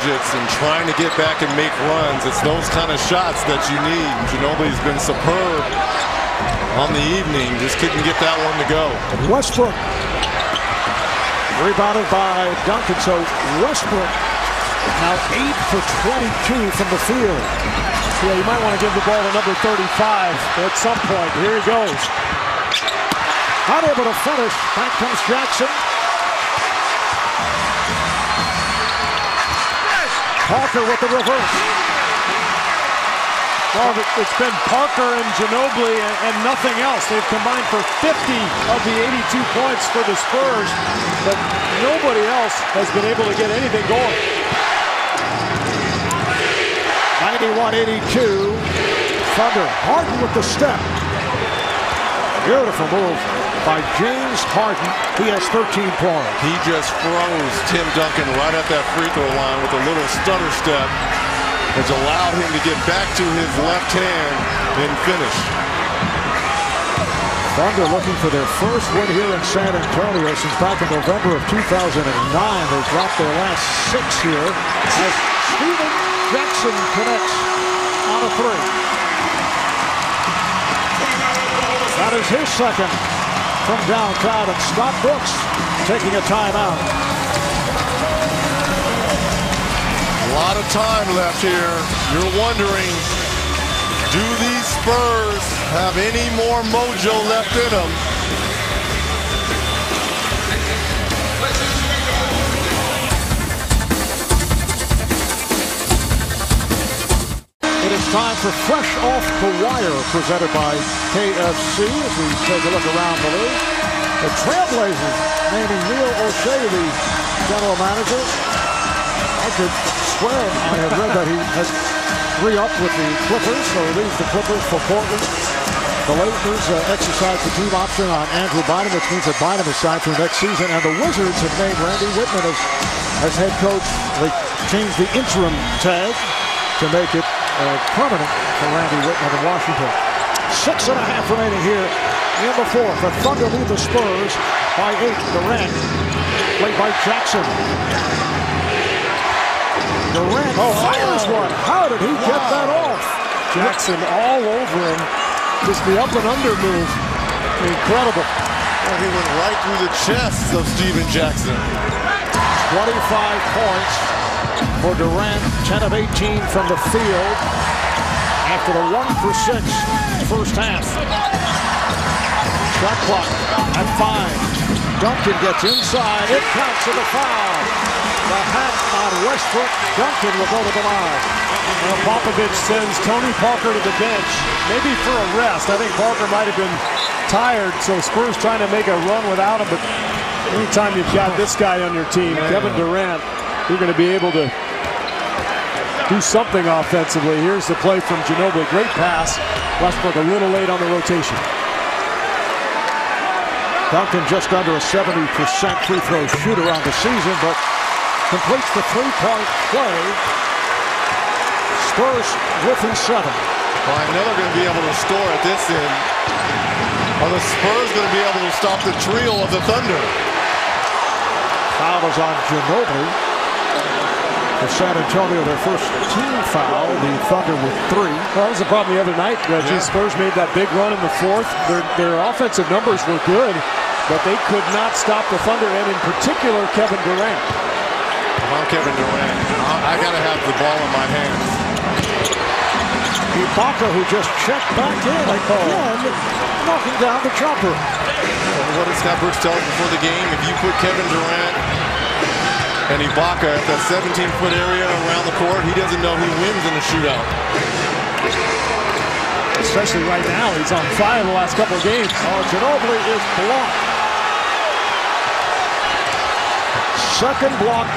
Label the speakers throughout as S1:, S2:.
S1: digits and trying to get back and make runs. It's those kind of shots that you need. Ginobili's been superb on the evening. Just couldn't get that one to go.
S2: Westbrook. Rebounded by Duncan. So Westbrook now 8 for 22 from the field.
S3: Yeah, you might want to give the ball to number 35 at some point. Here he goes.
S2: Not able to finish. Back comes Jackson. Parker with the reverse.
S3: Well, it's been Parker and Ginobili and nothing else. They've combined for 50 of the 82 points for the Spurs, but nobody else has been able to get anything going.
S2: 91-82. Thunder. Harden with the step. Beautiful move by James Harden. He has 13 points.
S1: He just froze Tim Duncan right at that free throw line with a little stutter step, which allowed him to get back to his left hand and finish.
S2: Thunder looking for their first win here in San Antonio since back in November of 2009. They dropped their last 6 here as Steven Jackson connects on a three. That is his second from downtown, and Scott Brooks taking a timeout.
S1: A lot of time left here. You're wondering, do these Spurs have any more mojo left in them?
S2: It is time for Fresh Off the Wire, presented by KFC, as we take a look around the league. The Trailblazers naming Neil O'Shea the general manager. I could swear I had read that he has re-upped with the Clippers, so he leaves the Clippers for Portland. The Lakers exercise the team option on Andrew Bynum, which means that Bynum is signed for next season. And the Wizards have named Randy Whitman as head coach. They changed the interim tag to make it permanent for Randy Whitman in Washington. 6.5 remaining here in the fourth. The Thunder lead the Spurs by 8. Durant played by Jackson. Durant fires one. How did he get that off?
S3: Jackson all over him. Just the up and under move. Incredible.
S1: Well, he went right through the chest of Steven Jackson.
S2: 25 points for Durant. 10 of 18 from the field after the 1 for 6 first half. Shot clock at 5. Duncan gets inside. It counts for the foul. The hat on Westbrook. Duncan will go to the line.
S3: Well, Popovich sends Tony Parker to the bench, maybe for a rest. I think Parker might have been tired, so Spurs trying to make a run without him. But anytime you've got this guy on your team, Kevin Durant, you're going to be able to do something offensively. Here's the play from Ginobili. Great pass. Westbrook a little late on the rotation.
S2: Duncan just under a 70% free throw shooter on the season, but completes the three-point play. Spurs within 7.
S1: Well, I know they're going to be able to score at this end. Are the Spurs going to be able to stop the trio of the Thunder?
S2: Foul is on Ginobili. For San Antonio, their first team foul. The Thunder with 3.
S3: Well, that was the problem the other night, Reggie. Yeah. Spurs made that big run in the fourth. Their offensive numbers were good, but they could not stop the Thunder, and in particular, Kevin Durant.
S1: If I'm Kevin Durant, I got to have the ball in my hands.
S2: Ibaka, who just checked back in again, knocking down the jumper.
S1: What did Scott Brooks tell us before the game? If you put Kevin Durant and Ibaka at that 17-foot area around the court, he doesn't know he wins in a shootout.
S3: Especially right now, he's on fire the last couple of games.
S2: Oh, Ginobili is blocked. Second block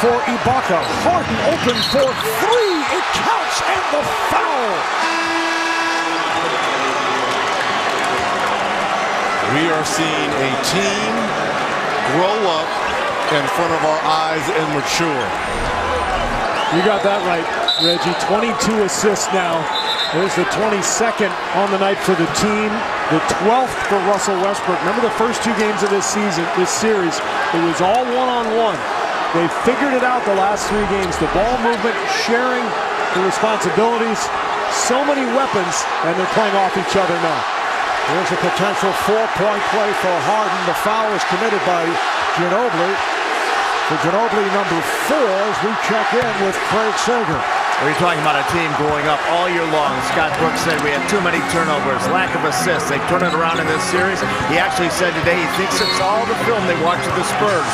S2: for Ibaka. Harden open for 3. It counts, and the foul.
S1: We are seeing a team grow up in front of our eyes and mature.
S3: You got that right, Reggie. 22 assists now. There's the 22nd on the night for the team. The 12th for Russell Westbrook. Remember the first 2 games of this series, it was all one-on-one. They figured it out the last 3 games. The ball movement, sharing the responsibilities, so many weapons, and they're playing off each other now.
S2: Here's a potential 4-point play for Harden. The foul is committed by Ginobili. For Ginobili, number 4, as we check in with Craig Sager.
S4: We're talking about a team going up all year long. Scott Brooks said we had too many turnovers, lack of assists. They turn it around in this series. He actually said today he thinks it's all the film they watched of the Spurs'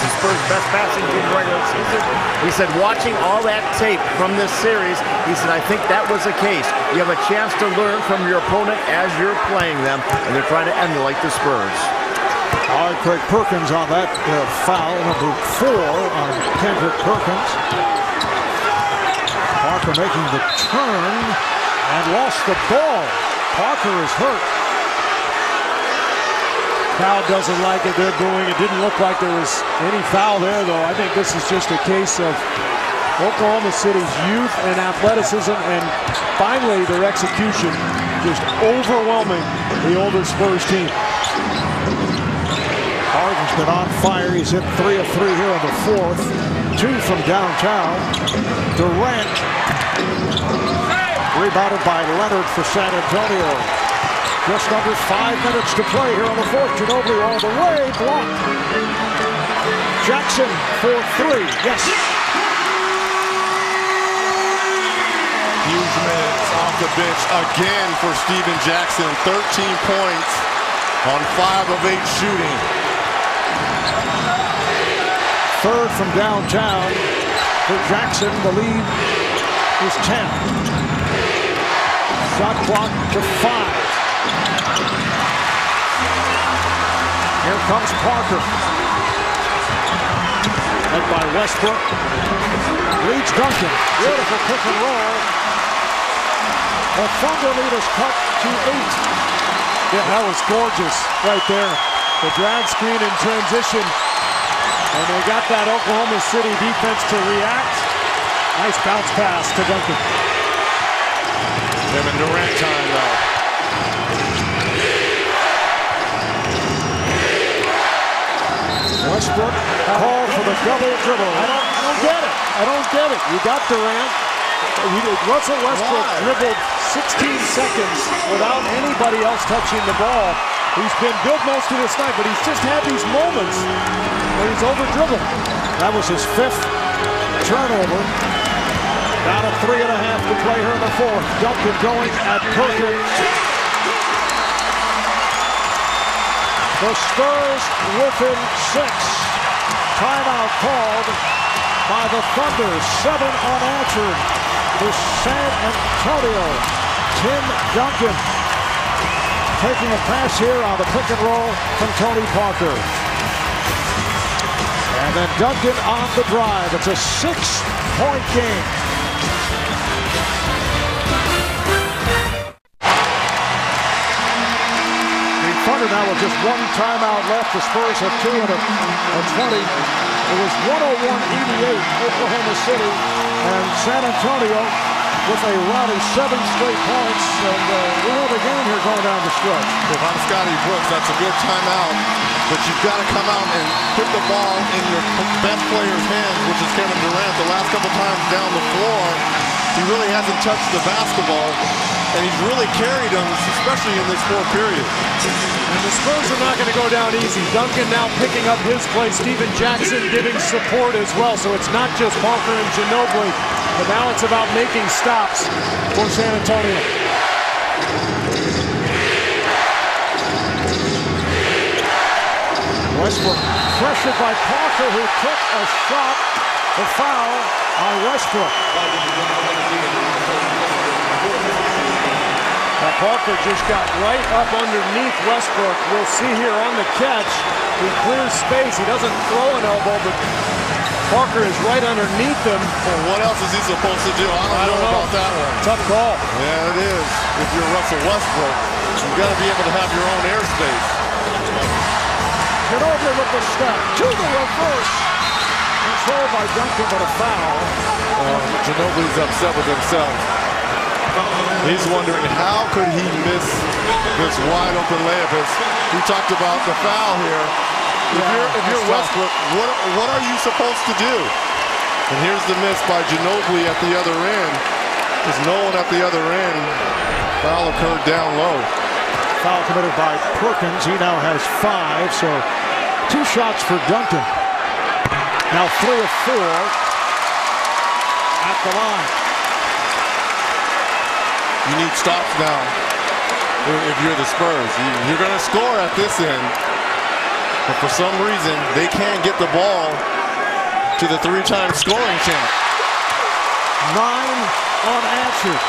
S4: best passing team in the regular season. He said watching all that tape from this series, he said, I think that was the case. You have a chance to learn from your opponent as you're playing them, and they're trying to emulate the Spurs.
S2: All right, Craig Perkins on that foul, number 4 on Kendrick Perkins. Parker making the turn and lost the ball. Parker is hurt.
S3: Crowd doesn't like it. They're booing. It didn't look like there was any foul there, though. I think this is just a case of Oklahoma City's youth and athleticism, and finally their execution just overwhelming the older Spurs team.
S2: Harden's been on fire. He's hit 3 of 3 here in the 4th. 2 from downtown. Durant rebounded by Leonard for San Antonio. Just under 5 minutes to play here on the 4th. Ginobili all the way, blocked. Jackson for 3. Yes.
S1: Huge minutes off the bench again for Steven Jackson. 13 points on 5 of 8 shooting.
S2: 3rd from downtown for Jackson. The lead is 10. Shot clock to 5. Here comes Parker. Led by Westbrook. Leads Duncan. Beautiful pick and roll. The Thunder lead is cut to 8.
S3: Yeah, that was gorgeous right there. The drag screen in transition. And they got that Oklahoma City defense to react. Nice bounce pass to Duncan.
S1: Kevin Durant time, though.
S2: Westbrook called for the double dribble.
S3: I don't get it. I don't get it. You got Durant. Russell Westbrook dribbled 16 seconds without anybody else touching the ball. He's been good most of this night, but he's just had these moments where he's over-dribbled.
S2: That was his 5th turnover. Down to 3.5 to play here in the 4th. Duncan going at Perkins. The Spurs within 6. Timeout called by the Thunder. 7 unanswered for San Antonio. Tim Duncan taking a pass here on the pick and roll from Tony Parker. And then Duncan on the drive. It's a 6-point game. The Thunder now with just 1 timeout left. The Spurs have 2 and a 20. It was 101-88 Oklahoma City, and San Antonio with a rally 7 straight points, and we have a game here going down the stretch.
S1: If I'm Scotty Brooks, that's a good timeout, but you've got to come out and put the ball in your best player's hands, which is Kevin Durant. The last couple times down the floor, he really hasn't touched the basketball, and he's really carried them, especially in this 4th period.
S3: And the Spurs are not going to go down easy. Duncan now picking up his play. Steven Jackson giving support as well. So it's not just Parker and Ginobili, but now it's about making stops for San Antonio.
S2: Westbrook pressured by Parker, who took a shot. The foul on Westbrook.
S3: Now Parker just got right up underneath Westbrook. We'll see here on the catch. He clears space. He doesn't throw an elbow, but Parker is right underneath him.
S1: Well, what else is he supposed to do? I don't know about that one.
S3: Tough call.
S1: Yeah, it is. If you're Russell Westbrook, you've got to be able to have your own airspace.
S2: Ginobili with the step to the reverse. Controlled by Duncan, but a foul.
S1: Ginobili's upset with himself. He's wondering how could he miss this wide open layup. As we talked about the foul here. If you're Westbrook, what are you supposed to do? And here's the miss by Ginobili at the other end. There's no one at the other end. Foul occurred down low.
S2: Foul committed by Perkins. He now has 5, so 2 shots for Duncan. Now 3 of 4 at the line.
S1: You need stops now if you're the Spurs. You're going to score at this end. But for some reason, they can't get the ball to the 3-time scoring champ.
S2: 9 unanswered.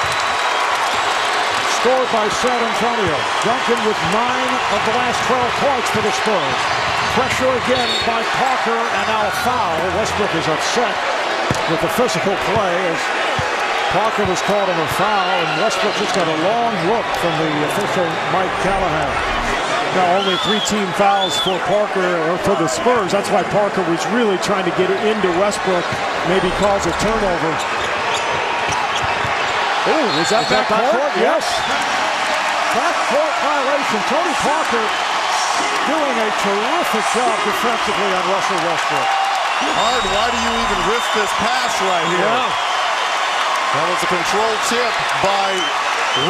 S2: Scored by San Antonio. Duncan with 9 of the last 12 points for the Spurs. Pressure again by Parker, and now a foul. Westbrook is upset with the physical play as Parker was called on a foul, and Westbrook just got a long look from the official Mike Callahan. Now only 3 team fouls for Parker, or for the Spurs. That's why Parker was really trying to get it into Westbrook, maybe cause a turnover. Oh, is that backcourt? Yes. Backcourt violation. Tony Parker doing a terrific job defensively on Russell Westbrook.
S1: Hard, why do you even risk this pass right here?
S2: Yeah.
S1: That was a controlled tip by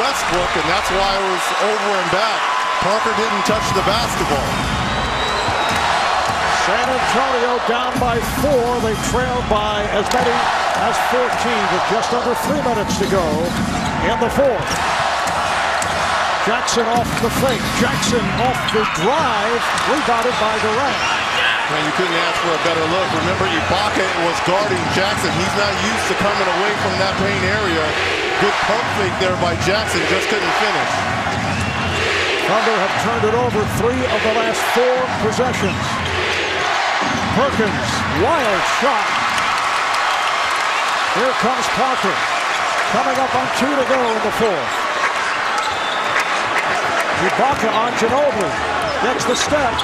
S1: Westbrook, and that's why it was over and back. Parker didn't touch the basketball.
S2: San Antonio down by 4. They trailed by as many as 14 with just under 3 minutes to go in the 4th. Jackson off the fake. Jackson off the drive. Rebounded by Durant.
S1: Man, you couldn't ask for a better look. Remember, Ibaka was guarding Jackson. He's not used to coming away from that paint area. Good pump fake there by Jackson. Just couldn't finish.
S2: Thunder have turned it over 3 of the last 4 possessions. Perkins, wild shot. Here comes Parker. Coming up on 2 to go in the 4th. Ibaka on Ginobili. Gets the step.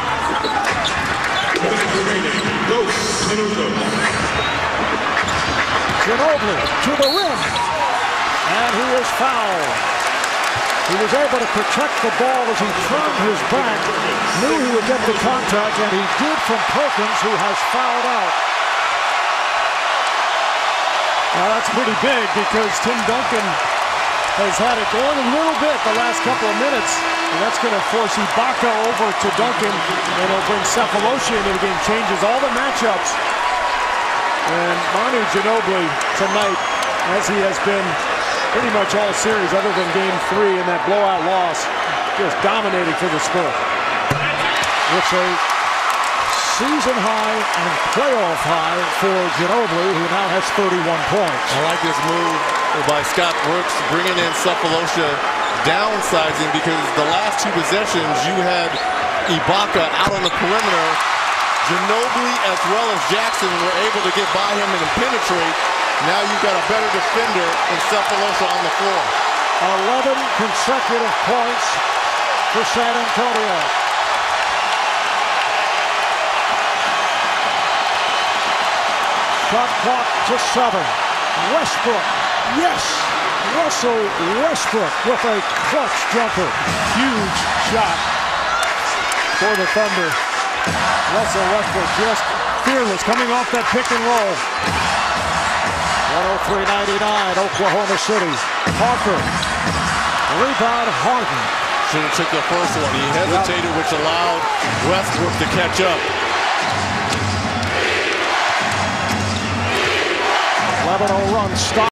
S2: Ginobili to the rim. And he is fouled. He was able to protect the ball as he turned his back. Knew he would get the contact, and he did from Perkins, who has fouled out.
S3: Now that's pretty big because Tim Duncan has had it going a little bit the last couple of minutes. And that's going to force Ibaka over to Duncan, and it'll bring Sefolosha into the game. Changes all the matchups. And Manu Ginobili tonight, as he has been pretty much all series other than game 3 in that blowout loss, just dominating for the Spurs.
S2: It's a season high and playoff high for Ginobili, who now has 31 points.
S1: I like this move by Scott Brooks, bringing in Sefolosha, downsizing, because the last 2 possessions you had Ibaka out on the perimeter. Ginobili as well as Jackson were able to get by him and penetrate. Now you've got a better defender than Sefolosha on the floor.
S2: 11 consecutive points for San Antonio. Shot clock to 7. Westbrook, yes! Russell Westbrook with a clutch jumper.
S3: Huge shot for the Thunder. Russell Westbrook just fearless coming off that pick and roll.
S2: 103-99, Oklahoma City. Parker, rebound Harden.
S1: Should have took the first one. He hesitated, which allowed Westbrook to catch up.
S2: 11-0 run stop.